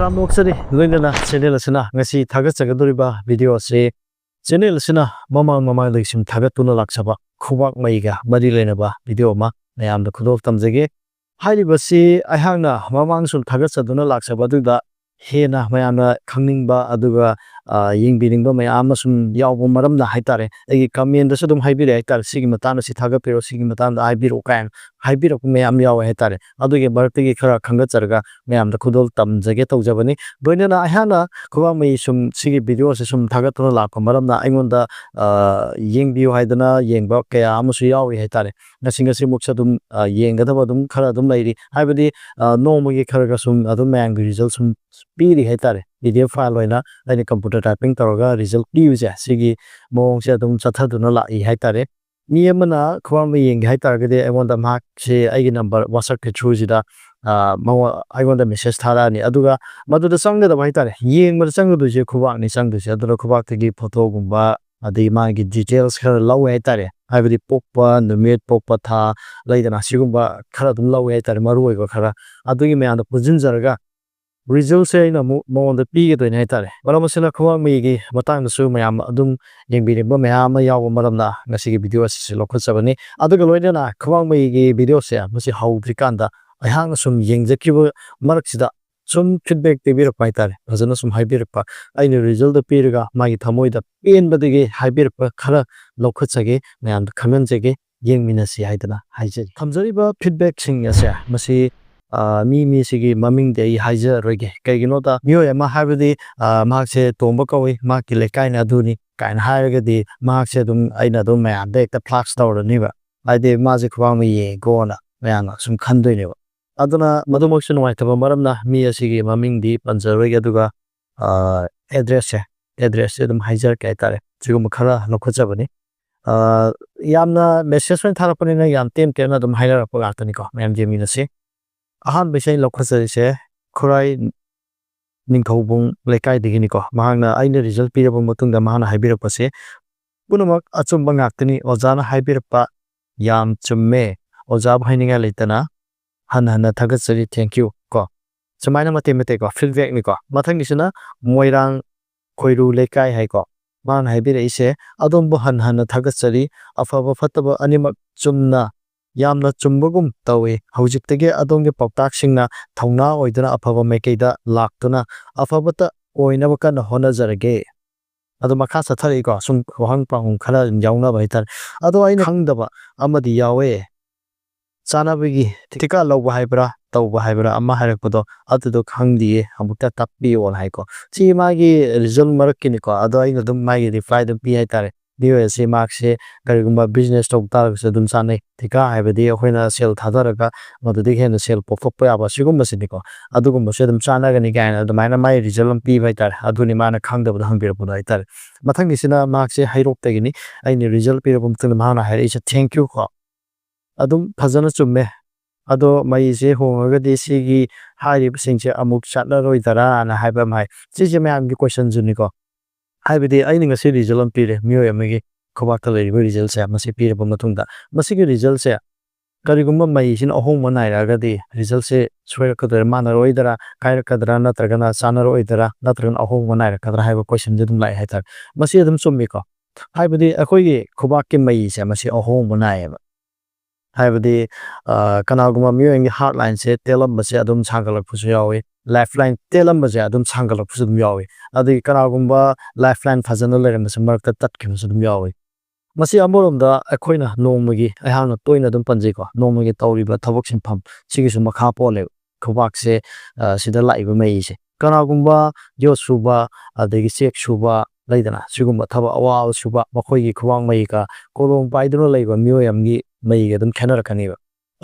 Taram Noxari, Lindana, Senelasana, Messi, Tagasagariba, video say, Senelasana, Mama Lixim Tagatuna Laksaba, Khubak Mayi, Madilenaba, video ma, I am the Kudov Tamzege. Highly Basi, I hang Mamang Sul Tagasaduna Laksabadu, Hena, Mayana, Kangingba, Aduga, Ying Bidding, Mayamasum, Yaw Madam the Haitare, a come in the Sudum Hybrid, Sigmatana Sitagapiro, Sigmatan, Ibirokan, Hybrid of Mayam Yaw Hetare, Aduga Barti Kara Kangatsarga, Mayam the Kudol Tam Zageto Javani, Bunana Hana, Kuami, some Sigi videos, some Tagatuna Lako, Madam, I want the Ying Bio Haidana, Ying Boke, Amusu Yaw Hetare, Nothing as Muxadum, Ying Gadabadum, Karadum lady, I would normally Karagasum, other man results. Speedy hetare video file loina any computer typing toroga result use sigi mong se dum chathaduna la I hetare mi amana khwami yeng hetargade I want the mark se ai number whatsapp ke through sida mo I want the message thara ni aduga madu da sang da hetare yeng ma sang du je khubak ni sang du se adura khubak te gi photo gumba adi ma gi details khara law hetare haibadi pokpa numit pokpa tha laidana sigumba khara dum law hetare maru oi go khara adugi me and pujin jarga Results say no more on the big to Natale. But almost in a Kwami, Matan Sum, Adum, Yambi, Mayama, Yaw, Madamna, Nasi videos, Khutsha, other Galoidana, Kwami videos, Must how Tricanda. I hang some young Zakiba, Marxida, some feedback the beer pitar, as an some hybirpa. I know result the Piriga, my Tamoida, in but the hybirpa, color, Lokutsage, and Kamenzege, Yang Minasi Haidana, Hazel. Kamzariba feedback sing as ya, Masi. Me sigi mumming day hizer rege kaginota mio ema habidi mark se tomba kawi mark le kaina duni kain hairgadi mark se dum aina dum ma de the plaque store niba ide magic kwami ye gona mayanga sum khandoi niba aduna madumoction wai taba maramna mi asigi mumming di panjarege aduga address dum hizer kai tare chigum khara lokhocha bani yamna message wen tharapani na yam tem na dum highlight pa gatani ko mayam jemina se ahan besai lokhosa se khurai ningthobung lekai digini ko mahangna aina result piraba matungda mahana haibirapa se punamak achumba ngaktani ojana haibirapa yam chumme ojab haininga leitana han thagatsari thank you ko chamaina mate ko feedback ni ko mathang nisina moirang khoiru lekai hai ko man haibira ise adom han thagatsari afaba fataba animak chumna Yamna chumbagum tawe haujiktege adonge paktak singna thongna oidana afaba mekeida laktuna afabata oinaba kana honazarage adu makha sathari ko sum wahang pang khala yauna baitar adu aina khangdaba amadi yawe chanabigi tika lawba haibra tawba haibra amma harakpodo adu khangdiye amukta tappi ol haiko chi magi result marakini ko adu aina dum magi reply dum pi haitare DOS marks Karigumba business talk targets dum sane tika haibadi hoina sell thadaraga madudi hen sell pofoppa aba sigumba siniko adugumba sedum chanagani gaina admaina mai result pi baitar aduni mana khangdabda hangbirapuna aitar mathang nisina marks hairok tagini aini result pirabum tun mana hairi is thank you ko adum phajana chumme ado mai je hongagadi sigi hairi singche amuk chatla roidara na haiba mai chije me amgi question juniko Haibidi I think a series of period, Muyamagi, Kobakali results, Masi Peter Bomatunda, Masiki results. Karigumba Mayi in a home one night, Agadi, results say, Swerka Manaroidera, Kairakadrana, Tragana, Sanaroidera, Natran, a home one night, Kadra have a question didn't like Hatter. Masi Adam Sumiko. Haibidi, a Koyi, Kobaki Mayi, Masi, a home one night. Haibidi, Kanaguma Mewing hardline said, tell them Masi Adam Sangala Pusuyawi. Lifeline telam baje adum changalak phusum yawi adi kanagumba lifeline phajana lerem se markta tatkim sudum yawi masi amorom da akhoina nomagi ahana toina dum panjei ko nomagi tawriba thabok sinpham sigi su makha pole khobak se sida laiba mai se kanagumba yosuba adegi sek suba laidana sigumba thaba awa suba makhoi gi khwang mai ka kolom paiduna laiba mioyamgi mai ga dum khenar kaniba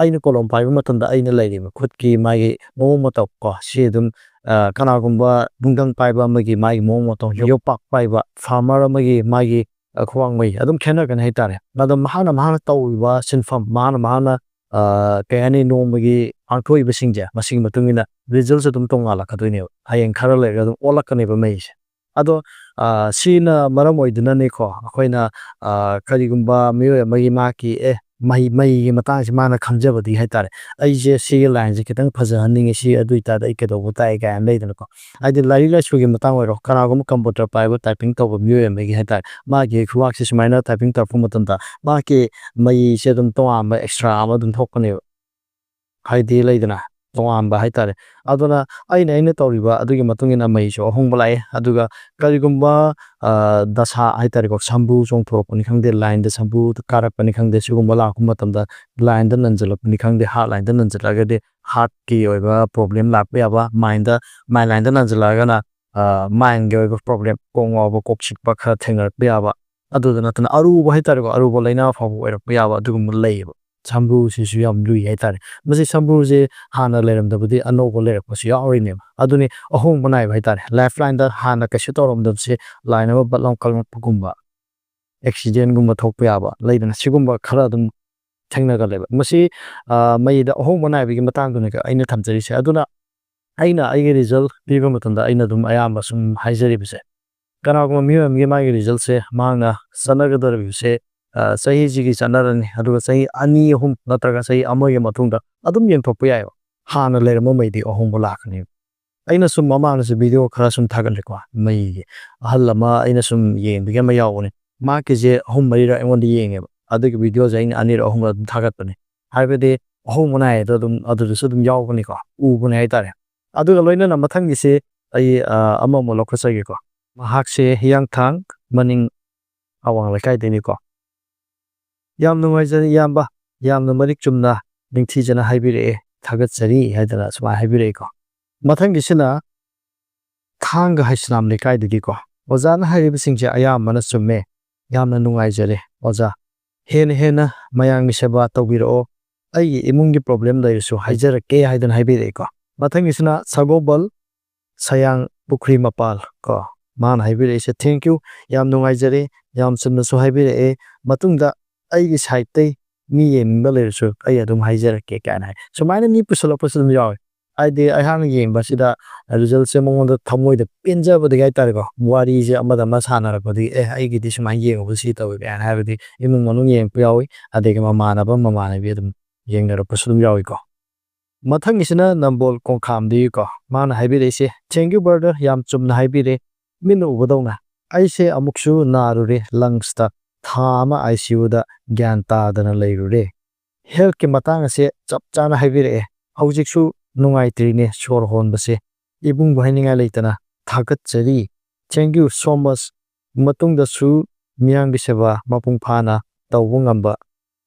aina kolom paiba matanda aina lairima khutki magi momoto ko sidum kanagumba bungdang paiba magi magi momoto yopak paiba farmer magi magi khwang mai adum khena kan haitare madam mahana tawba sinfam mahana kayani no magi angthoi bisingja masing matungina results adum tongala kadoine hayeng kharale adum olakane ba mai ado sina maram oiduna ne ko akoina karigumba miyo magi maki ꯃꯩꯒꯤ ꯃꯇꯥꯡꯁꯤ ꯃꯥꯅ ꯈꯪꯖꯕꯗꯤ ꯍꯥꯏꯇꯥꯔꯦ ꯑꯩꯁꯦ ꯁꯤꯒꯤ ꯂꯥꯏꯟꯁꯦ ꯈꯤꯇꯪ ꯐꯖꯍꯟꯅꯤꯡꯉꯤ ꯁꯤ ꯑꯗꯨ ꯑꯣꯏꯇꯥꯔꯗꯤ ꯑꯩ ꯀꯩꯗꯧꯕ ꯇꯥꯏ ꯀꯥꯏꯅ ꯂꯩꯗꯅꯀꯣ ꯍꯥꯏꯗꯤ ꯂꯥꯏꯔꯤꯛ ꯂꯥꯏꯁꯨꯒꯤ ꯃꯇꯥꯡ ꯑꯣꯏꯔꯣ ꯀꯅꯥꯒꯨꯝꯕ ꯀꯝꯄꯨꯇꯔ ꯄꯥꯏꯕ ꯇꯥꯏꯄꯤꯡ ꯇꯧꯕ ꯃꯤꯑꯣꯏ ꯑꯃꯒꯤ ꯍꯥꯏꯇꯥꯔꯦ ꯃꯥꯒꯤ ꯈꯨꯋꯥꯛꯁꯦ ꯁꯨꯃꯥꯏꯅ ꯇꯥꯏꯄꯤꯡ ꯇꯧꯔꯛꯄ ꯃꯇꯝꯗ ꯃꯥꯒꯤ ꯃꯩꯁꯦ ꯑꯗꯨꯝ ꯇꯣꯉꯥꯟꯕ ꯑꯦꯛꯁꯇ꯭ꯔꯥ ꯑꯃ ꯑꯗꯨꯝ ꯊꯣꯛꯄꯅꯦꯕ ꯍꯥꯏꯗꯤ ꯂꯩꯗꯅ ꯇꯣꯉꯥꯟꯕ ꯍꯥꯏꯇꯥꯔꯦ ꯑꯗꯨꯅ ꯑꯩꯅ ꯇꯧꯔꯤꯕ ꯑꯗꯨꯒꯤ ꯃꯇꯨꯡ ꯏꯟꯅ ꯃꯩꯁꯨ ꯑꯍꯣꯡꯕ ꯂꯥꯛꯑꯦ ꯑꯗꯨꯒ ꯀꯔꯤꯒꯨꯝꯕ ꯗꯁꯥ ꯍꯥꯏꯇꯥꯔꯦꯀꯣ ꯁꯝꯕꯨ ꯆꯣꯡꯊꯣꯔꯛꯄꯅꯤ ꯈꯪꯗꯦ ꯂꯥꯏꯟꯗ ꯁꯝꯕꯨ ꯀꯥꯔꯛꯄꯅꯤ ꯈꯪꯗꯦ ꯁꯤꯒꯨꯝꯕ ꯂꯥꯛꯄ ꯃꯇꯝꯗ ꯂꯥꯏꯟꯗ ꯅꯟꯁꯤꯜꯂꯛꯄꯅꯤ ꯈꯪꯗꯦ ꯍꯥꯔꯠ ꯂꯥꯏꯟꯗ ꯅꯟꯁꯤꯜꯂꯛꯑꯒꯗꯤ ꯍꯥꯔꯠꯀꯤ ꯑꯣꯏꯕ ꯄ꯭ꯔꯣꯕ꯭ꯂꯦꯝ ꯂꯥꯛꯄ ꯌꯥꯕ ꯃꯥꯏꯟ ꯂꯥꯏꯟꯗ ꯅꯟꯁꯤꯜꯂꯛꯑꯒꯅ ꯃꯥꯏꯟꯒꯤ ꯑꯣꯏꯕ ꯄ꯭ꯔꯣꯕ꯭ꯂꯦꯝ ꯀꯣꯛ ꯉꯥꯎꯕ ꯀꯣꯛ ꯆꯤꯛꯄ ꯈꯔ ꯊꯦꯡꯅꯔꯛꯄ ꯌꯥꯕ ꯑꯗꯨꯗ ꯅꯠꯇꯅ ꯑꯔꯨꯕ ꯍꯥꯏꯇꯥꯔꯦꯀꯣ ꯑꯔꯨꯕ ꯂꯩꯅꯥ ꯐꯥꯎꯕ ꯑꯣꯏꯔꯛꯄ ꯌꯥꯕ ꯑꯗꯨꯒꯨꯝꯕ ꯂꯩꯌꯦꯕ ꯁꯝꯕ꯭ꯔꯨꯁꯤꯁꯨ ꯌꯥꯝ ꯂꯨꯏ ꯍꯥꯏꯇꯥꯔꯦ ꯃꯁꯤ ꯁꯝꯕ꯭ꯔꯨꯁꯦ ꯍꯥꯟꯅ ꯂꯩꯔꯝꯗꯕꯗꯤ ꯑꯅꯧꯕ ꯂꯩꯔꯛꯄꯁꯨ ꯌꯥꯎꯔꯤꯅꯦꯕ ꯑꯗꯨꯅꯤ ꯑꯍꯣꯡꯕ ꯅꯥꯏꯕ ꯍꯥꯏꯇꯥꯔꯦ ꯂꯥꯏꯐ ꯂꯥꯏꯟꯗ ꯍꯥꯟꯅ ꯀꯩꯁꯨ ꯇꯧꯔꯝꯗꯕꯁꯦ ꯂꯥꯏꯟ ꯑꯃ ꯕꯠ ꯂꯥꯎ ꯀꯛꯂꯛꯄꯒꯨꯝꯕ ꯑꯦꯛꯁꯤꯗꯦꯟꯒꯨꯝꯕ ꯊꯣꯛꯄ ꯌꯥꯕ ꯂꯩꯗꯅ ꯁꯤꯒꯨꯝꯕ ꯈꯔ ꯑꯗꯨꯝ ꯊꯦꯡꯅꯒꯜꯂꯦꯕ ꯃꯁꯤ ꯃꯩꯗ ꯑꯍꯣꯡꯕ ꯅꯥꯏꯕꯒꯤ ꯃꯇꯥꯡꯗꯨꯅꯤ ꯑꯩꯅ ꯊꯝꯖꯔꯤꯁꯦ ꯑꯗꯨꯅ ꯑꯩꯅ ꯑꯩꯒꯤ ꯔꯤꯖꯜ ꯄꯤꯕ ꯃꯇꯝꯗ ꯑꯩꯅ ꯑꯗꯨꯝ ꯑꯌꯥꯝꯕ ꯁꯨꯝ ꯍꯥꯏꯖꯔꯤꯕꯁꯦ ꯀꯅꯥꯒꯨꯝꯕ ꯃꯤꯑꯣꯏ ꯑꯃꯒꯤ ꯃꯥꯒꯤ ꯔꯤꯖꯜꯁꯦ ꯃꯍꯥꯛꯅ ꯆꯠꯅꯒꯗꯧꯔꯤꯕꯁꯦ ꯆꯍꯤꯁꯤꯒꯤ ꯆꯠꯅꯔꯅꯤ ꯑꯗꯨꯒ ꯆꯍꯤ 2-3 ꯅꯠꯇ꯭ꯔꯒ ꯆꯍꯤ 1ꯒꯤ ꯃꯇꯨꯡꯗ ꯑꯗꯨꯝ ꯌꯦꯡꯊꯣꯛꯄ ꯌꯥꯏꯑꯕ ꯍꯥꯟꯅ ꯂꯩꯔꯝꯕ ꯃꯩꯗꯤ ꯑꯍꯣꯡꯕ ꯂꯥꯛꯀꯅꯦꯕ ꯑꯩꯅ ꯁꯨꯝ ꯃꯃꯥꯡꯗꯁꯨ ꯚꯤꯗꯤꯑꯣ ꯈꯔ ꯁꯨꯝ ꯊꯥꯒꯠꯂꯦꯀꯣ ꯃꯩꯒꯤ ꯑꯍꯜ ꯑꯃ ꯑꯩꯅ ꯁꯨꯝ ꯌꯦꯡꯕꯒꯤ ꯑꯃ ꯌꯥꯎꯕꯅꯦ ꯃꯥꯒꯤꯁꯦ 3-4ꯔꯛ ꯑꯩꯉꯣꯟꯗ ꯌꯦꯡꯉꯦꯕ ꯑꯗꯨꯒꯤ ꯚꯤꯗꯤꯑꯣꯁꯦ ꯑꯩꯅ 2-3ꯔꯛ ꯑꯗꯨꯝ ꯊꯥꯒꯠꯄꯅꯦ ꯍꯥꯏꯕꯗꯤ ꯑꯍꯣꯡꯕ ꯅꯥꯏꯌꯦꯗꯣ ꯑꯗꯨꯝ ꯑꯗꯨꯗꯁꯨ ꯑꯗꯨꯝ ꯌꯥꯎꯕꯅꯤꯀꯣ ꯎꯕꯅꯦ ꯍꯥꯏꯇꯥꯔꯦ ꯑꯗꯨꯒ ꯂꯣꯏꯅꯅ ꯃꯊꯪꯒꯤꯁꯦ ꯑꯩ ꯑꯃꯃꯨꯛ ꯂꯧꯈꯠꯆꯒꯦꯀꯣ ꯃꯍꯥꯛꯁꯦ ꯍꯤꯌꯥꯡꯊꯥꯡ ꯃꯅꯤꯡ ꯑꯋꯥꯡ ꯂꯩꯀꯥꯏꯗꯩꯅꯤꯀꯣ ꯌꯥꯝ ꯅꯨꯡꯉꯥꯏꯖꯔꯦ ꯏꯌꯥꯝꯕ ꯌꯥꯝꯅ ꯃꯔꯤꯛ ꯆꯨꯝꯅ ꯅꯤꯡꯊꯤꯖꯅ ꯍꯥꯏꯕꯤꯔꯛꯑꯦ ꯊꯥꯒꯠꯆꯔꯤ ꯍꯥꯏꯗꯅ ꯁꯨꯃꯥꯏꯅ ꯍꯥꯏꯕꯤꯔꯛꯏꯀꯣ ꯃꯊꯪꯒꯤꯁꯤꯅ ꯊꯥꯡꯒ ꯍꯩꯁꯅꯥꯝ ꯂꯩꯀꯥꯏꯗꯒꯤꯀꯣ ꯑꯣꯖꯥꯅ ꯍꯥꯏꯔꯤꯕꯁꯤꯡꯁꯦ ꯑꯌꯥꯝꯕꯅ ꯆꯨꯝꯃꯦ ꯌꯥꯝꯅ ꯅꯨꯡꯉꯥꯏꯖꯔꯦ ꯑꯣꯖꯥ ꯍꯦꯟꯅ ꯃꯌꯥꯝꯒꯤ ꯁꯦꯕꯥ ꯇꯧꯕꯤꯔꯛꯑꯣ ꯑꯩꯒꯤ ꯏꯃꯨꯡꯒꯤ ꯄ꯭ꯔꯣꯕ꯭ꯂꯦꯝ ꯂꯩꯔꯁꯨ ꯍꯥꯏꯖꯔꯛꯀꯦ ꯍꯥꯏꯗꯅ ꯍꯥꯏꯕꯤꯔꯛꯏꯀꯣ ꯃꯊꯪꯒꯤꯁꯤꯅ ꯁꯒꯣꯜꯕꯜ ꯁꯌꯥꯡ ꯄꯨꯈ꯭ꯔꯤ ꯃꯄꯥꯜ ꯀꯣ ꯃꯥꯅ ꯍꯥꯏꯕꯤꯔꯛꯏꯁꯦ ꯊꯦꯡꯛ ꯌꯨ ꯌꯥꯝ ꯅꯨꯡꯉꯥꯏꯖꯔꯦ ꯌꯥꯝ ꯆꯨꯝꯅꯁꯨ ꯍꯥꯏꯕꯤꯔꯛꯑꯦ ꯃꯇꯨꯡꯗ ꯑꯩꯒꯤ ꯁꯥꯏꯠꯇꯩ ꯃꯤ ꯌꯦꯡꯅꯤꯡꯕ ꯂꯩꯔꯁꯨ ꯑꯩ ꯑꯗꯨꯝ ꯍꯥꯏꯖꯔꯛꯀꯦ ꯀꯥꯏꯅ ꯍꯥꯏ ꯁꯨꯃꯥꯏꯅ ꯃꯤ ꯄꯨꯁꯜꯂꯛꯄꯁꯨ ꯑꯗꯨꯝ ꯌꯥꯎꯋꯦ ꯍꯥꯏꯗꯤ ꯑꯩꯍꯥꯛꯅ ꯌꯦꯡꯕꯁꯤꯗ ꯔꯤꯖꯜꯁꯦ ꯃꯉꯣꯟꯗ ꯊꯃꯣꯏꯗ ꯄꯦꯟꯖꯕꯗꯒꯤ ꯍꯥꯏꯇꯥꯔꯦꯀꯣ ꯋꯥꯔꯤꯁꯦ ꯑꯃꯗ ꯑꯃ ꯁꯥꯟꯅꯔꯛꯄꯗꯒꯤ ꯑꯩꯒꯤꯗꯤ ꯁꯨꯃꯥꯏꯅ ꯌꯦꯡꯉꯨꯕ ꯁꯤ ꯇꯧꯋꯤ ꯀꯥꯏꯅ ꯍꯥꯏꯕꯗꯤ ꯏꯃꯨꯡ ꯃꯅꯨꯡ ꯌꯦꯡꯉꯛꯄ ꯌꯥꯎꯏ ꯑꯗꯒꯤ ꯃꯃꯥꯟꯅꯕꯤ ꯑꯗꯨꯝ ꯌꯦꯡꯅꯔꯛꯄꯁꯨ ꯑꯗꯨꯝ ꯌꯥꯎꯏꯀꯣ ꯃꯊꯪꯒꯤꯁꯤꯅ ꯅꯝꯕꯣꯜ ꯀꯣꯡꯈꯥꯝꯗꯒꯤꯀꯣ ꯃꯥꯅ ꯍꯥꯏꯕꯤꯔꯛꯏꯁꯦ ꯊꯦꯡꯛ ꯌꯨ ꯕ꯭ꯔꯗꯔ ꯌꯥꯝ ꯆꯨꯝꯅ ꯍꯥꯏꯕꯤꯔꯦ ꯃꯤꯠꯅ ꯎꯕꯗꯧꯅ ꯑꯩꯁꯦ ꯑꯃꯨꯛꯁꯨ ꯅꯥꯔꯨꯔꯦ ꯂꯪꯁꯇ ꯊꯥ ꯑꯃ ICUꯗ ꯒ꯭ꯌꯥꯟ ꯇꯥꯗꯅ ꯂꯩꯔꯨꯔꯦ ꯍꯦꯜꯊꯀꯤ ꯃꯇꯥꯡ ꯑꯁꯦ ꯆꯞ ꯆꯥꯅ ꯍꯥꯏꯕꯤꯔꯛꯑꯦ ꯍꯧꯖꯤꯛꯁꯨ ꯅꯨꯡꯉꯥꯏꯇ꯭ꯔꯤꯅꯦ ꯁꯣꯔ ꯍꯣꯟꯕꯁꯦ ꯏꯕꯨꯡꯕꯨ ꯍꯥꯏꯅꯤꯡꯉꯥꯏ ꯂꯩꯇꯅ ꯊꯥꯒꯠꯆꯔꯤ ꯊꯦꯡꯛ ꯌꯨ ꯁꯣ ꯃꯆ ꯃꯇꯨꯡꯗꯁꯨ ꯃꯤꯌꯥꯝꯒꯤ ꯁꯦꯕꯥ ꯃꯄꯨꯡ ꯐꯥꯅ ꯇꯧꯕ ꯉꯝꯕ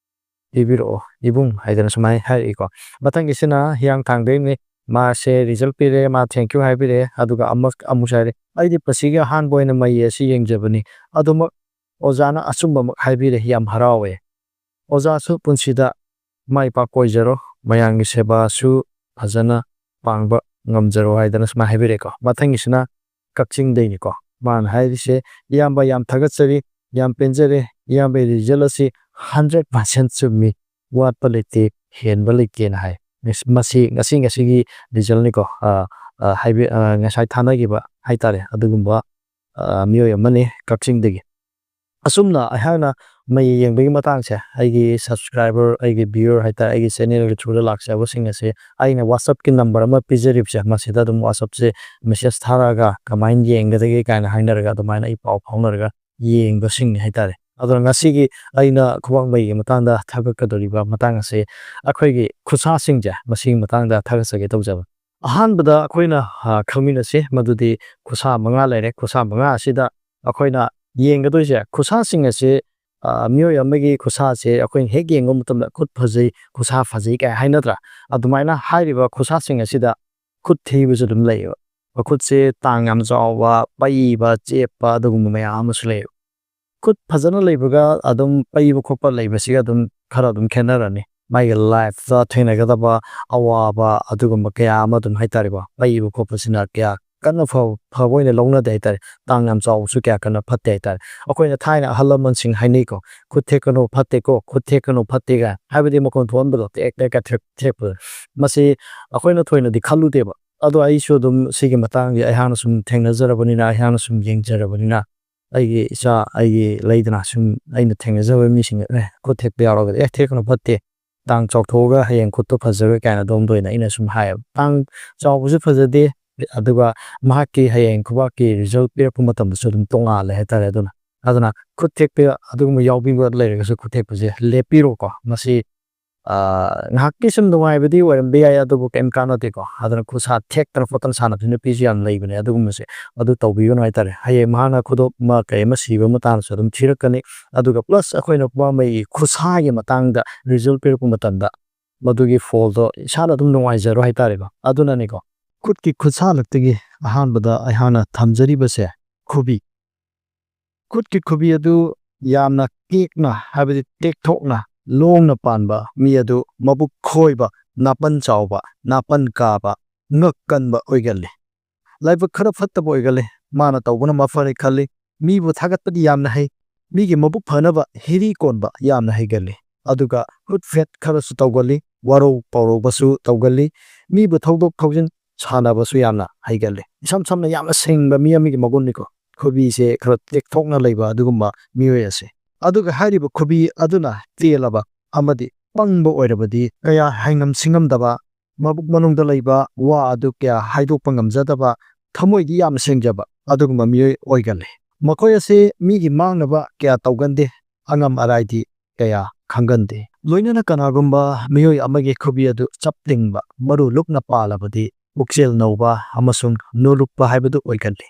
ꯄꯤꯕꯤꯔꯛꯑꯣ ꯏꯕꯨꯡ ꯍꯥꯏꯗꯅ ꯁꯨꯃꯥꯏꯅ ꯍꯥꯏꯔꯛꯏꯀꯣ ꯃꯊꯪꯒꯤꯁꯤꯅ ꯍꯤꯌꯥꯡꯊꯥꯡꯗꯩꯅꯤ ꯃꯥꯁꯦ ꯔꯤꯖꯜ ꯄꯤꯔꯛꯑꯦ ꯃꯥ ꯊꯦꯡꯛ ꯌꯨ ꯍꯥꯏꯕꯤꯔꯛꯑꯦ ꯑꯗꯨꯒ ꯑꯃꯨꯛꯁꯨ ꯍꯥꯏꯔꯦ ꯑꯩꯗꯤ ꯄꯨꯟꯁꯤꯒꯤ ꯑꯍꯥꯟꯕ ꯑꯣꯏꯅ ꯃꯩ ꯑꯁꯤ ꯌꯦꯡꯖꯕꯅꯤ ꯑꯗꯨꯃꯛ ꯑꯣꯖꯥꯅ ꯑꯆꯨꯝꯕꯃꯛ ꯍꯥꯏꯕꯤꯔꯦ ꯌꯥꯝ ꯍꯔꯥꯎꯋꯦ ꯑꯣꯖꯥꯁꯨ ꯄꯨꯟꯁꯤꯗ ꯃꯥꯏ ꯄꯥꯛꯄ ꯑꯣꯏꯖꯔꯣ ꯃꯌꯥꯝꯒꯤ ꯁꯦꯕꯥꯁꯨ ꯐꯖꯅ ꯄꯥꯡꯕ ꯉꯝꯖꯔꯣ ꯍꯥꯏꯗꯅ ꯁꯨꯃꯥꯏꯅ ꯍꯥꯏꯕꯤꯔꯛꯑꯦꯀꯣ ꯃꯊꯪꯒꯤꯁꯤꯅ ꯀꯛꯆꯤꯡꯗꯩꯅꯤꯀꯣ ꯃꯥꯅ ꯍꯥꯏꯔꯤꯁꯦ ꯏꯌꯥꯝꯕ ꯌꯥꯝ ꯊꯥꯒꯠꯆꯔꯤ ꯌꯥꯝ ꯄꯦꯟꯖꯔꯦ ꯏꯌꯥꯝꯕꯒꯤ ꯔꯤꯖꯜ ꯑꯁꯤ 100% ꯆꯨꯝꯃꯤ ꯋꯥꯠꯄ ꯂꯩꯇꯦ ꯍꯦꯟꯕ ꯂꯩꯇꯦꯅ ꯍꯥꯏ ꯃꯁꯤ ꯉꯁꯤꯒꯤ ꯔꯤꯖꯜꯅꯤꯀꯣ ꯉꯁꯥꯏ ꯊꯥꯅꯈꯤꯕ ꯍꯥꯏꯇꯥꯔꯦ ꯑꯗꯨꯒꯨꯝꯕ ꯃꯤꯑꯣꯏ ꯑꯃꯅꯤ ꯀꯛꯆꯤꯡꯗꯒꯤ ꯑꯁꯨꯝꯅ ꯑꯩꯍꯥꯛꯅ ꯃꯩ ꯌꯦꯡꯕꯒꯤ ꯃꯇꯥꯡꯁꯦ ꯑꯩꯒꯤ ꯁꯕꯁꯀ꯭ꯔꯥꯏꯕꯔ ꯑꯩꯒꯤ ꯚ꯭ꯌꯨꯋꯔ ꯍꯥꯏꯇꯥꯔꯦ ꯑꯩꯒꯤ ꯆꯦꯅꯦꯜꯒꯤ ꯊ꯭ꯔꯨꯗ ꯂꯥꯛꯆꯕꯁꯤꯡ ꯑꯁꯦ ꯑꯩꯅ ꯋꯥꯆꯞꯀꯤ ꯅꯝꯕꯔ ꯑꯃ ꯄꯤꯖꯔꯤꯕꯁꯦ ꯃꯁꯤꯗ ꯑꯗꯨꯝ ꯋꯥꯆꯞꯁꯦ ꯃꯦꯁꯦꯖ ꯊꯥꯔꯛꯑꯒ ꯀꯃꯥꯏꯅ ꯌꯦꯡꯒꯗꯒꯦ ꯀꯥꯏꯅ ꯍꯥꯏꯅꯔꯒ ꯑꯗꯨꯃꯥꯏꯅ ꯑꯩ ꯄꯥꯎ ꯐꯥꯎꯅꯔꯒ ꯌꯦꯡꯕꯁꯤꯡꯅꯤ ꯍꯥꯏꯇꯥꯔꯦ ꯑꯗꯨꯅ ꯉꯁꯤꯒꯤ ꯑꯩꯅ ꯈꯨꯕꯥꯛ ꯃꯩꯒꯤ ꯃꯇꯥꯡꯗ ꯊꯥꯒꯠꯀꯗꯧꯔꯤꯕ ꯃꯇꯥꯡ ꯑꯁꯤ ꯑꯩꯈꯣꯏꯒꯤ ꯈꯨꯠꯁꯥꯁꯤꯡꯁꯦ ꯃꯁꯤꯒꯤ ꯃꯇꯥꯡꯗ ꯊꯥꯒꯠꯆꯒꯦ ꯇꯧꯖꯕ ꯑꯍꯥꯟꯕꯗ ꯑꯩꯈꯣꯏꯅ ꯈꯪꯃꯤꯟꯅꯁꯤ ꯃꯗꯨꯗꯤ ꯈꯨꯠꯁꯥ 5 ꯂꯩꯔꯦ ꯈꯨꯠꯁꯥ 5 ꯑꯁꯤꯗ ꯑꯩꯈꯣꯏꯅ ꯌꯦꯡꯒꯗꯣꯏꯁꯦ ꯈꯨꯠꯁꯥꯁꯤꯡ ꯑꯁꯤ ꯃꯤꯑꯣꯏ ꯑꯃꯒꯤ ꯈꯨꯠꯁꯥꯁꯦ ꯑꯩꯈꯣꯏꯅ ꯍꯦꯛ ꯌꯦꯡꯕ ꯃꯇꯝꯗ ꯈꯨꯠ ꯐꯖꯩ ꯈꯨꯠꯁꯥ ꯐꯖꯩ ꯀꯥꯏ ꯍꯥꯏꯅꯗ꯭ꯔꯥ ꯑꯗꯨꯃꯥꯏꯅ ꯍꯥꯏꯔꯤꯕ ꯈꯨꯠꯁꯥꯁꯤꯡ ꯑꯁꯤꯗ ꯈꯨꯠ ꯊꯤꯕꯁꯨ ꯑꯗꯨꯝ ꯂꯩꯌꯦꯕ ꯃꯈꯨꯠꯁꯦ ꯇꯥꯡ ꯌꯥꯝ ꯆꯥꯎꯕ ꯄꯩꯕ ꯆꯦꯞꯄ ꯑꯗꯨꯒꯨꯝꯕ ꯃꯌꯥꯝ ꯑꯃꯁꯨ ꯂꯩꯌꯦꯕ ꯈꯨꯠ ꯐꯖꯅ ꯂꯩꯕꯒ ꯑꯗꯨꯝ ꯄꯩꯕ ꯈꯣꯠꯄ ꯂꯩꯕꯁꯤꯒ ꯑꯗꯨꯝ ꯈꯔ ꯑꯗꯨꯝ ꯈꯦꯠꯅꯔꯅꯤ ꯃꯥꯒꯤ ꯂꯥꯏꯐꯇ ꯊꯦꯡꯅꯒꯗꯕ ꯑꯋꯥꯕ ꯑꯗꯨꯒꯨꯝꯕ ꯀꯌా ꯑꯃ ꯑꯗꯨꯝ ꯍꯥꯏꯇꯥꯔꯦꯀꯣ ꯄꯩꯕ ꯈꯣꯠꯄꯁꯤꯅꯀꯌꯥ ꯀꯟꯅ ꯐꯕ ꯑꯣꯏꯅ ꯂꯧꯅꯗꯦ ꯍꯥꯏꯇꯥꯔꯦ ꯇꯥꯡ ꯌꯥꯝ ꯆꯥꯎꯕꯁꯨꯀꯌꯥ ꯀꯟꯅ ꯐꯠꯇꯦ ꯍꯥꯏꯇꯥꯔꯦ ꯑꯩꯈꯣꯏꯅ ꯊꯥꯏꯅ ꯑꯍꯜ ꯂꯃꯟꯁꯤꯡ ꯍꯥꯏꯅꯩꯀꯣ ꯈꯨꯠ ꯊꯦꯛꯀꯅꯨ ꯐꯠꯇꯦꯀꯣ ꯈꯨꯠ ꯊꯦꯛꯀꯅꯨ ꯐꯠꯇꯦꯒ ꯍꯥꯏꯕꯗꯤ ꯃꯈꯣꯟ ꯊꯣꯛꯍꯟꯕꯗꯣ ꯇꯦꯛ ꯇꯦꯛꯀ ꯊꯦꯛꯄꯗꯣ ꯃꯁꯤ ꯑꯩꯈꯣꯏꯅ ꯊꯣꯏꯅꯗꯤ ꯈꯜꯂꯨꯗꯦꯕ ꯑꯗꯣ ꯑꯩꯁꯨ ꯑꯗꯨꯝ ꯁꯤꯒꯤ ꯃꯇꯥꯡꯁꯦ ꯑꯩꯍꯥꯛꯅ ꯁꯨꯝ ꯊꯦꯡꯅꯖꯔꯕꯅꯤꯅ ꯑꯩꯍꯥꯛꯅ ꯁꯨꯝ ꯌꯦꯡꯖꯔꯕꯅꯤꯅ ꯑꯩꯒꯤ ꯏꯆꯥ ꯑꯩꯒꯤ ꯂꯩꯗꯅ ꯁꯨꯝ ꯑꯩꯅ ꯊꯦꯡꯅꯖꯕ ꯃꯤꯁꯤꯡ ꯈꯨꯠ ꯊꯦꯛꯄ ꯌꯥꯎꯔꯒꯗꯤ ꯊꯦꯛꯀꯅꯨ ꯐꯠꯇꯦ ꯇꯥꯡ ꯆꯥꯎꯊꯣꯛꯑꯒ ꯍꯌꯦꯡ ꯈꯨꯠꯇꯣ ꯐꯖꯔꯣꯏ ꯀꯥꯏꯅ ꯑꯗꯣꯝꯗ ꯑꯣꯏꯅ ꯑꯩꯅ ꯁꯨꯝ ꯍꯥꯏꯌꯦꯕ ꯇꯥꯡ ꯆꯥꯎꯕꯁꯨ ꯐꯖꯗꯦ ꯑꯗꯨꯒ ꯃꯍꯥꯛꯀꯤ ꯍꯌꯦꯡ ꯈꯨꯕꯥꯛꯀꯤ ꯔꯤꯖꯜ ꯄꯤꯔꯛꯄ ꯃꯇꯝꯗꯁꯨ ꯑꯗꯨꯝ ꯇꯣꯡꯉꯥꯜꯂꯦ ꯍꯥꯏꯇꯥꯔꯦ ꯑꯗꯨꯅ ꯈꯨꯠ ꯊꯦꯛꯄ ꯑꯗꯨꯒꯨꯝꯕ ꯌꯥꯎꯕꯤꯕ ꯂꯩꯔꯒꯁꯨ ꯈꯨꯠ ꯊꯦꯛꯄꯁꯦ ꯂꯦꯞꯄꯤꯔꯣꯀꯣ ꯃꯁꯤ ꯉꯥꯏꯍꯥꯛꯀꯤ ꯁꯨꯝ ꯅꯨꯡꯉꯥꯏꯕꯗꯤ ꯑꯣꯏꯔꯝꯕ ꯌꯥꯏ ꯑꯗꯨꯕꯨ ꯀꯩꯝ ꯀꯥꯟꯅꯗꯦꯀꯣ ꯑꯗꯨꯅ ꯈꯨꯠꯁꯥ ꯊꯦꯛꯇꯅ ꯈꯣꯠꯇꯅ ꯁꯥꯟꯅꯕꯁꯤ ꯅꯨꯄꯤꯁꯨ ꯌꯥꯝ ꯂꯩꯕꯅꯦ ꯑꯗꯨꯒꯨꯝꯕꯁꯦ ꯑꯗꯨ ꯇꯧꯕꯤꯒꯅꯨ ꯍꯥꯏꯇꯥꯔꯦ ꯍꯌꯦꯡ ꯃꯍꯥꯛꯅ ꯈꯨꯗꯣꯞ ꯑꯃ ꯀꯩ ꯑꯃ ꯁꯤꯕ ꯃꯇꯥꯡꯗꯁꯨ ꯑꯗꯨꯝ ꯊꯤꯔꯛꯀꯅꯤ ꯑꯗꯨꯒ ꯄ꯭ꯂꯁ ꯑꯩꯈꯣꯏꯅ ꯈꯨꯕꯥꯛ ꯃꯌꯤꯒꯤ ꯈꯨꯠꯁꯥꯒꯤ ꯃꯇꯥꯡꯗ ꯔꯤꯖꯜ ꯄꯤꯔꯛꯄ ꯃꯇꯝꯗ ꯃꯗꯨꯒꯤ ꯐꯣꯜꯗꯣ ꯏꯁꯥꯅ ꯑꯗꯨꯝ ꯅꯨꯡꯉꯥꯏꯖꯔꯣ ꯍꯥꯏꯇꯥꯔꯦꯀꯣ ꯑꯗꯨꯅꯅꯦꯀꯣ ꯈꯨꯠꯀꯤ ꯈꯨꯠꯁꯥꯂꯛꯇꯒꯤ ꯑꯍꯥꯟꯕꯗ ꯑꯩꯍꯥꯛꯅ ꯊꯝꯖꯔꯤꯕꯁꯦ ꯈꯨꯕꯤ ꯈꯨꯠꯀꯤ ꯈꯨꯕꯤ ꯑꯗꯨ ꯌꯥꯝꯅ ꯇꯦꯛꯅ ꯍꯥꯏꯕꯗꯤ ꯇꯦꯛꯊꯣꯛꯅ ꯂꯣꯡꯅ ꯄꯥꯟꯕ ꯃꯤ ꯑꯗꯨ ꯃꯕꯨꯛ ꯈꯣꯏꯕ ꯅꯥꯄꯟ ꯆꯥꯎꯕ ꯅꯥꯄꯟ ꯀꯥꯕ ꯉꯛ ꯀꯟꯕ ꯑꯣꯏꯒꯜꯂꯤ ꯂꯥꯏꯕꯛ ꯈꯔ ꯐꯠꯇꯕ ꯑꯣꯏꯒꯜꯂꯤ ꯃꯥꯅ ꯇꯧꯕꯅ ꯃꯐꯔꯦ ꯈꯜꯂꯤ ꯃꯤꯕꯨ ꯊꯥꯒꯠꯄꯗꯤ ꯌꯥꯝꯅ ꯍꯩ ꯃꯤꯒꯤ ꯃꯕꯨꯛ ꯐꯅꯕ ꯍꯤꯔꯤ ꯀꯣꯟꯕ ꯌꯥꯝꯅ ꯍꯩꯒꯜꯂꯤ ꯑꯗꯨꯒ ꯍꯨꯠ ꯐꯦꯠ ꯈꯔꯁꯨ ꯇꯧꯒꯜꯂꯤ ꯋꯥꯔꯧ ꯄꯥꯎꯔꯧꯕꯁꯨ ꯇꯧꯒꯜꯂꯤ ꯃꯤꯕꯨ ꯊꯧꯗꯣꯛ ꯊꯧꯖꯤꯟ ꯁꯥꯟꯅꯕꯁꯨ ꯌꯥꯝꯅ ꯍꯩꯒꯜꯂꯤ ꯏꯁꯝ ꯁꯝꯅ ꯌꯥꯝꯅ ꯁꯤꯡꯕ ꯃꯤ ꯑꯃꯒꯤ ꯃꯒꯨꯟꯅꯤꯀꯣ ꯈꯨꯕꯤꯁꯦ ꯈꯔ ꯇꯦꯛꯊꯣꯛꯅ ꯂꯩꯕ ꯑꯗꯨꯒꯨꯝꯕ ꯃꯤꯑꯣꯏ ꯑꯁꯦ ꯑꯗꯨꯒ ꯍꯥꯏꯔꯤꯕ ꯈꯨꯕꯤ ꯑꯗꯨꯅ ꯇꯦꯜꯂꯕ ꯑꯃꯗꯤ ꯄꯪꯕ ꯑꯣꯏꯔꯕꯗꯤ ꯀꯌꯥ ꯍꯩꯉꯝ ꯁꯤꯡꯉꯝꯗꯕ ꯃꯕꯨꯛ ꯃꯅꯨꯡꯗ ꯂꯩꯕ ꯋꯥ ꯑꯗꯨ ꯀꯌꯥ ꯍꯥꯏꯗꯣꯛꯄ ꯉꯝꯖꯗꯕ ꯊꯃꯣꯏꯗꯤ ꯌꯥꯝꯅ ꯁꯦꯡꯖꯕ ꯑꯗꯨꯒꯨꯝꯕ ꯃꯤꯑꯣꯏ ꯑꯣꯏꯒꯜꯂꯤ ꯃꯈꯣꯏ ꯑꯁꯤ ꯃꯤꯒꯤ ꯃꯥꯡꯅꯕ ꯀꯌꯥ ꯇꯧꯒꯟꯗꯦ ꯑꯉꯝ ꯑꯔꯥꯏꯗꯤ ꯀꯌꯥ ꯈꯪꯒꯟꯗꯦ ꯂꯣꯏꯅꯅ ꯀꯅꯥꯒꯨꯝꯕ ꯃꯤꯑꯣꯏ ꯑꯃꯒꯤ ꯈꯨꯕꯤ ꯑꯗꯨ ꯆꯞ ꯇꯤꯡꯕ ꯃꯔꯨ ꯂꯨꯞꯅ ꯄꯥꯜꯂꯕꯗꯤ ꯄꯨꯛꯆꯦꯜ ꯅꯧꯕ ꯑꯃꯁꯨꯡ ꯅꯣꯂꯨꯛꯄ ꯍꯥꯏꯕꯗꯨ ꯑꯣꯏꯒꯜꯂꯤ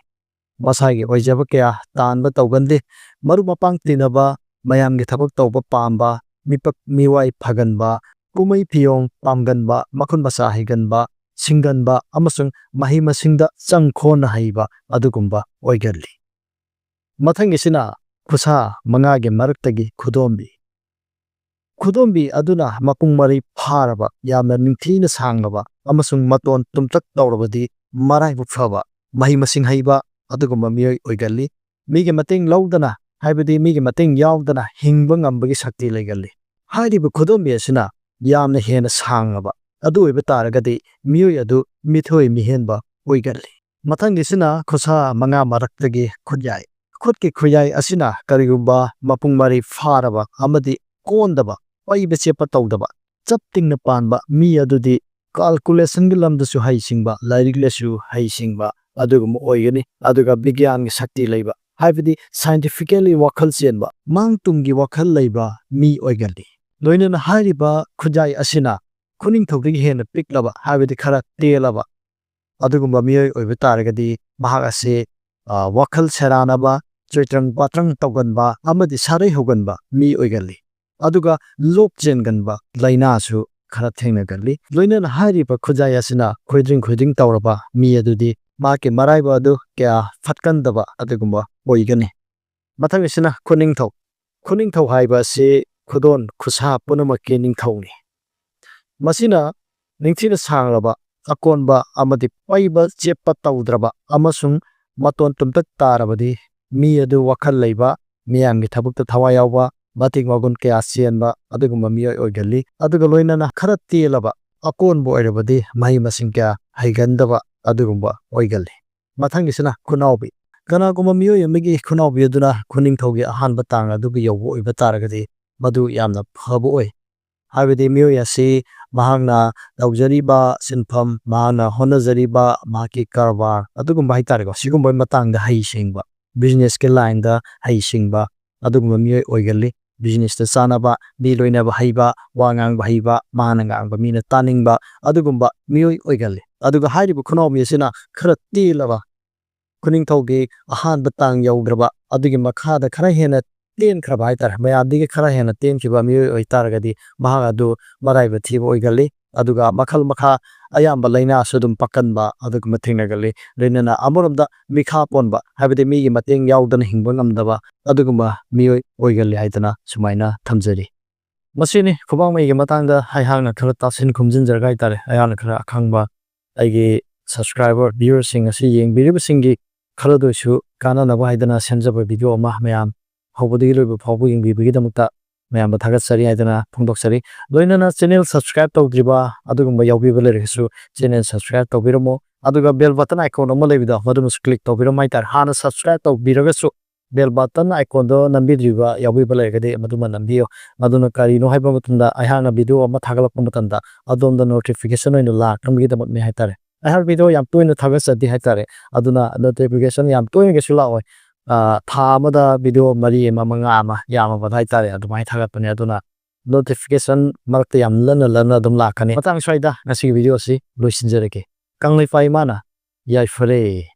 ꯃꯁꯥꯒꯤ ꯑꯣꯏꯖꯕ ꯀꯌꯥ ꯇꯥꯟꯕ ꯇꯧꯒꯟꯗꯦ ꯃꯔꯨꯞ ꯃꯄꯥꯡ ꯇꯤꯟꯅꯕ ꯃꯌꯥꯝꯒꯤ ꯊꯕꯛ ꯇꯧꯕ ꯄꯥꯝꯕ ꯃꯤꯄꯛ ꯃꯤꯋꯥꯏ ꯐꯒꯟꯕ ꯀꯨꯝꯍꯩ ꯐꯤꯌꯣꯡ ꯄꯥꯝꯒꯟꯕ ꯃꯈꯨꯠ ꯃꯁꯥ ꯍꯩꯒꯟꯕ ꯁꯤꯡꯒꯟꯕ ꯑꯃꯁꯨꯡ ꯃꯍꯩ ꯃꯁꯤꯡꯗ ꯆꯪ ꯈꯣꯟꯅ ꯍꯩꯕ ꯑꯗꯨꯒꯨꯝꯕ ꯑꯣꯏꯒꯜꯂꯤ ꯃꯊꯪꯒꯤꯁꯤꯅ ꯈꯨꯠꯁꯥ ꯃꯉꯥꯒꯤ ꯃꯔꯛꯇꯒꯤ ꯈꯨꯗꯣꯝꯕꯤ ꯈꯨꯗꯣꯝꯕꯤ ꯑꯗꯨꯅ ꯃꯄꯨꯡ ꯃꯔꯩ ꯐꯥꯔꯕ ꯌꯥꯝꯅ ꯅꯤꯡꯊꯤꯅ ꯁꯥꯡꯂꯕ ꯑꯃꯁꯨꯡ ꯃꯇꯣꯟ ꯇꯨꯝꯇꯛ ꯇꯧꯔꯕꯗꯤ ꯃꯔꯥꯏꯕꯛ ꯐꯕ ꯃꯍꯩ ꯃꯁꯤꯡ ꯍꯩꯕ ꯑꯗꯨꯒꯨꯝꯕ ꯃꯤꯑꯣꯏ ꯑꯣꯏꯒꯜꯂꯤ ꯃꯤꯒꯤ ꯃꯇꯦꯡ ꯂꯧꯗꯅ ꯍꯥꯏꯕꯗꯤ ꯃꯤꯒꯤ ꯃꯇꯦꯡ ꯌꯥꯎꯗꯅ ꯍꯤꯡꯕ ꯉꯝꯕꯒꯤ ꯁꯛꯇꯤ ꯂꯩꯒꯜꯂꯤ ꯍꯥꯏꯔꯤꯕ ꯈꯨꯗꯣꯝꯕꯤ ꯑꯁꯤꯅ ꯌꯥꯝꯅ ꯍꯦꯟꯅ ꯁꯥꯡꯂꯕ ꯑꯗꯨ ꯑꯣꯏꯕ ꯇꯥꯔꯒꯗꯤ ꯃꯤꯑꯣꯏ ꯑꯗꯨ ꯃꯤꯊꯣꯏ ꯃꯤꯍꯦꯟꯕ ꯑꯣꯏꯒꯜꯂꯤ ꯃꯊꯪꯒꯤꯁꯤꯅ ꯈꯨꯠꯁꯥ ꯃꯉꯥ ꯃꯔꯛꯇꯒꯤ ꯈꯨꯠꯌꯥꯏ ꯈꯨꯠꯀꯤ ꯈꯨꯠꯌꯥꯏ ꯑꯁꯤꯅ ꯀꯔꯤꯒꯨꯝꯕ ꯃꯄꯨꯡ ꯃꯔꯩ ꯐꯥꯔꯕ ꯑꯃꯗꯤ ꯀꯣꯟꯗꯕ ꯄꯩꯕ ꯆꯦꯠꯄ ꯇꯧꯗꯕ ꯆꯞ ꯇꯤꯡꯅ ꯄꯥꯟꯕ ꯃꯤ ꯑꯗꯨꯗꯤ ꯀꯥꯜꯀꯨꯂꯦꯁꯟꯒꯤ ꯂꯝꯗꯁꯨ ꯍꯩꯁꯤꯡꯕ ꯂꯥꯏꯔꯤꯛ ꯂꯥꯏꯁꯨ ꯍꯩꯁꯤꯡꯕ ꯑꯗꯨꯒꯨꯝꯕ ꯑꯣꯏꯒꯅꯤ ꯑꯗꯨꯒ ꯕꯤꯒ꯭ꯌꯥꯟꯒꯤ ꯁꯛꯇꯤ ꯂꯩꯕ ꯍꯥꯏꯕꯗꯤ ꯁꯥꯏꯟꯇꯤꯐꯤꯀꯦꯜꯂꯤ ꯋꯥꯈꯜ ꯆꯦꯟꯕ ꯃꯥꯡ ꯇꯨꯡꯒꯤ ꯋꯥꯈꯜ ꯂꯩꯕ ꯃꯤ ꯑꯣꯏꯒꯜꯂꯤ ꯂꯣꯏꯅꯅ ꯍꯥꯏꯔꯤꯕ ꯈꯨꯠꯌꯥꯏ ꯑꯁꯤꯅ ꯈꯨꯅꯤꯡꯊꯧꯗꯒꯤ ꯍꯦꯟꯅ ꯄꯤꯛꯂꯕ ꯍꯥꯏꯕꯗꯤ ꯈꯔ ꯇꯦꯜꯂꯕ ꯑꯗꯨꯒꯨꯝꯕ ꯃꯤꯑꯣꯏ ꯑꯣꯏꯕ ꯇꯥꯔꯒꯗꯤ ꯃꯍꯥꯛ ꯑꯁꯤ ꯋꯥꯈꯜ ꯁꯦꯔꯥꯟꯅꯕ ꯆꯣꯏꯇ꯭ꯔꯪ ꯄꯥꯇ꯭ꯔꯪ ꯇꯧꯒꯟꯕ ꯑꯃꯗꯤ ꯁꯥꯔꯩ ꯍꯧꯒꯟꯕ ꯃꯤ ꯑꯣꯏꯒꯜꯂꯤ ꯑꯗꯨꯒ ꯂꯣꯛ ꯆꯦꯟꯒꯟꯕ ꯂꯥꯏꯅꯥꯁꯨ ꯈꯔ ꯊꯦꯡꯅꯒꯜꯂꯤ ꯂꯣꯏꯅꯅ ꯍꯥꯏꯔꯤꯕ ꯈꯨꯠꯌꯥꯏ ꯑꯁꯤꯅ ꯈꯣꯏꯗ꯭ꯔꯤꯡ ꯈꯣꯏꯗ꯭ꯔꯤꯡ ꯇꯧꯔꯕ ꯃꯤ ꯑꯗꯨꯗꯤ ꯃꯍꯥꯛꯀꯤ ꯃꯔꯥꯏꯕꯛ ꯑꯗꯨ ꯀꯌꯥ ꯐꯠꯀꯟꯗꯕ ꯑꯗꯨꯒꯨꯝꯕ ꯑꯣꯏꯒꯅꯤ ꯃꯊꯪꯒꯤꯁꯤꯅ ꯈꯨꯅꯤꯡꯊꯧ ꯈꯨꯅꯤꯡꯊꯧ ꯍꯥꯏꯕ ꯑꯁꯤ ꯈꯨꯗꯣꯟ ꯈꯨꯠꯁꯥ ꯄꯨꯝꯅꯃꯛꯀꯤ ꯅꯤꯡꯊꯧꯅꯤ ꯃꯁꯤꯅ ꯅꯤꯡꯊꯤꯅ ꯁꯥꯡꯂꯕ ꯑꯀꯣꯟꯕ ꯑꯃꯗꯤ ꯄꯩꯕ ꯆꯦꯠꯄ ꯇꯧꯗ꯭ꯔꯕ ꯑꯃꯁꯨꯡ ꯃꯇꯣꯟ ꯇꯨꯝꯇꯛ ꯇꯥꯔꯕꯗꯤ ꯃꯤ ꯑꯗꯨ ꯋꯥꯈꯜ ꯂꯩꯕ ꯃꯤꯌꯥꯝꯒꯤ ꯊꯕꯛꯇ ꯊꯋꯥꯏ ꯌꯥꯎꯕ ꯃꯇꯤꯛ ꯃꯒꯨꯟ ꯀꯌꯥ ꯆꯦꯟꯕ ꯑꯗꯨꯒꯨꯝꯕ ꯃꯤꯑꯣꯏ ꯑꯣꯏꯒꯜꯂꯤ ꯑꯗꯨꯒ ꯂꯣꯏꯅꯅ ꯈꯔ ꯇꯦꯜꯂꯕ ꯑꯀꯣꯟꯕ ꯑꯣꯏꯔꯕꯗꯤ ꯃꯍꯩ ꯃꯁꯤꯡ ꯀꯌꯥ ꯍꯩꯒꯟꯗꯕ ꯑꯗꯨꯒꯨꯝꯕ ꯑꯣꯏꯒꯜꯂꯤ ꯃꯊꯪꯒꯤꯁꯤꯅ ꯈꯨꯅꯥꯎꯕꯤ ꯀꯅꯥꯒꯨꯝꯕ ꯃꯤꯑꯣꯏ ꯑꯃꯒꯤ ꯈꯨꯅꯥꯎꯕꯤ ꯑꯗꯨꯅ ꯈꯨꯅꯤꯡꯊꯧꯒꯤ ꯑꯍꯥꯟꯕ ꯇꯥꯡ ꯑꯗꯨꯒ ꯌꯧꯕ ꯑꯣꯏꯕ ꯇꯥꯔꯒꯗꯤ ꯃꯗꯨ ꯌꯥꯝꯅ ꯐꯕ ꯑꯣꯏ ꯍꯥꯏꯕꯗꯤ ꯃꯤꯑꯣꯏ ꯑꯁꯤ ꯃꯍꯥꯛꯅ ꯇꯧꯖꯔꯤꯕ ꯁꯤꯟꯐꯝ ꯃꯍꯥꯛꯅ ꯍꯣꯠꯅꯖꯔꯤꯕ ꯃꯍꯥꯛꯀꯤ ꯀꯔꯕꯥꯔ ꯑꯗꯨꯒꯨꯝꯕ ꯍꯥꯏꯇꯥꯔꯦꯀꯣ ꯁꯤꯒꯨꯝꯕꯒꯤ ꯃꯇꯥꯡꯗ ꯍꯩꯁꯤꯡꯕ ꯕꯤꯖꯤꯅꯦꯁꯀꯤ ꯂꯥꯏꯟꯗ ꯍꯩꯁꯤꯡꯕ ꯑꯗꯨꯒꯨꯝꯕ ꯃꯤꯑꯣꯏ ꯑꯣꯏꯒꯜꯂꯤ ꯕꯤꯖꯤꯅꯦꯁꯇ ꯆꯥꯅꯕ ꯃꯤ ꯂꯣꯏꯅꯕ ꯍꯩꯕ ꯋꯥ ꯉꯥꯡꯕ ꯍꯩꯕ ꯃꯥꯅ ꯉꯥꯡꯕ ꯃꯤꯅ ꯇꯥꯅꯤꯡꯕ ꯑꯗꯨꯒꯨꯝꯕ ꯃꯤꯑꯣꯏ ꯑꯣꯏꯒꯜꯂꯤ ꯑꯗꯨꯒ ꯍꯥꯏꯔꯤꯕ ꯈꯨꯅꯥꯎꯕꯤ ꯑꯁꯤꯅ ꯈꯔ ꯇꯦꯜꯂꯕ ꯈꯨꯅꯤꯡꯊꯧꯒꯤ ꯑꯍꯥꯟꯕ ꯇꯥꯡ ꯌꯧꯗ꯭ꯔꯕ ꯑꯗꯨꯒꯤ ꯃꯈꯥꯗ ꯈꯔ ꯍꯦꯟꯅ ꯇꯦꯟꯈ꯭ꯔꯕ ꯍꯥꯏꯇꯥꯔꯦ ꯃꯌꯥꯝꯗꯒꯤ ꯈꯔ ꯍꯦꯟꯅ ꯇꯦꯟꯈꯤꯕ ꯃꯤꯑꯣꯏ ꯑꯣꯏꯇꯥꯔꯒꯗꯤ ꯃꯍꯥꯛ ꯑꯗꯨ ꯃꯔꯥꯏꯕꯛ ꯊꯤꯕ ꯑꯣꯏꯒꯜꯂꯤ ꯑꯗꯨꯒ ꯃꯈꯜ ꯃꯈꯥ ꯑꯌꯥꯝꯕ ꯂꯥꯏꯅꯥꯁꯨ ꯑꯗꯨꯝ ꯄꯛꯀꯟꯕ ꯑꯗꯨꯒꯨꯝꯕ ꯊꯦꯡꯅꯒꯜꯂꯤ ꯂꯣꯏꯅꯅ ꯑꯃꯔꯣꯝꯗ ꯃꯤꯈꯥ ꯄꯣꯟꯕ ꯍꯥꯏꯕꯗꯤ ꯃꯤꯒꯤ ꯃꯇꯦꯡ ꯌꯥꯎꯗꯅ ꯍꯤꯡꯕ ꯉꯝꯗꯕ ꯑꯗꯨꯒꯨꯝꯕ ꯃꯤꯑꯣꯏ ꯑꯣꯏꯒꯜꯂꯤ ꯍꯥꯏꯗꯅ ꯁꯨꯃꯥꯏꯅ ꯊꯝꯖꯔꯤ ꯃꯁꯤꯅꯤ ꯈꯨꯕꯥꯛ ꯃꯩꯒꯤ ꯃꯇꯥꯡꯗ ꯑꯩꯍꯥꯛꯅ ꯈꯔ ꯇꯥꯁꯤꯟ ꯈꯨꯝꯖꯤꯟꯖꯔꯒ ꯍꯥꯏꯇꯥꯔꯦ ꯑꯩꯍꯥꯛꯅ ꯈꯔ ꯑꯈꯪꯕ ꯑꯩꯒꯤ ꯁꯕꯁꯀ꯭ꯔꯥꯏꯕꯔ ꯚ꯭ꯌꯨꯋꯔꯁꯤꯡ ꯑꯁꯤ ꯌꯦꯡꯕꯤꯔꯤꯕꯁꯤꯡꯒꯤ ꯈꯔꯗꯁꯨ ꯀꯥꯟꯅꯅꯕ ꯍꯥꯏꯗꯅ ꯁꯦꯝꯖꯕ ꯚꯤꯗꯤꯑꯣ ꯑꯃ ꯃꯌꯥꯝ ꯍꯧꯕꯗꯒꯤ ꯂꯣꯏꯕ ꯐꯥꯎꯕ ꯌꯦꯡꯕꯤꯕꯒꯤꯗꯃꯛꯇ ꯃꯌꯥꯝꯕ ꯊꯥꯒꯠꯆꯔꯤ ꯍꯥꯏꯗꯅ ꯐꯣꯡꯗꯣꯛꯆꯔꯤ ꯂꯣꯏꯅꯅ ꯆꯦꯅꯦꯜ ꯁꯕꯁꯀ꯭ꯔꯥꯏꯕ ꯇꯧꯗ꯭ꯔꯤꯕ ꯑꯗꯨꯒꯨꯝꯕ ꯌꯥꯎꯕꯤꯕ ꯂꯩꯔꯒꯁꯨ ꯆꯦꯅꯦꯜ ꯁꯕꯁꯀ꯭ꯔꯥꯏꯕ ꯇꯧꯕꯤꯔꯝꯃꯣ ꯑꯗꯨꯒ ꯕꯦꯜ ꯕꯇꯟ ꯑꯥꯏꯀꯣꯟ ꯑꯃ ꯂꯩꯕꯗꯣ ꯃꯗꯨꯃꯁꯨ ꯀ꯭ꯂꯤꯛ ꯇꯧꯕꯤꯔꯝꯃꯣ ꯍꯥꯏꯇꯥꯔꯦ ꯍꯥꯟꯅ subscribe ꯇꯧꯕꯤꯔꯒꯁꯨ bell button icon do nambi driba yawi bala gade maduma nambiyo maduna kari no haiba matunda ayhana video ama thagalak matanda adom da notification no la kamgi da me haitare ayhar video yam to no thagas di haitare aduna notification yam to nge sula oi tha amada video mari manga ama yama ba haitare adumai thagat pani aduna notification marakta yam lana adum la kani matang swaida ngasi video si loisinjere ke kanglai fai mana yai fare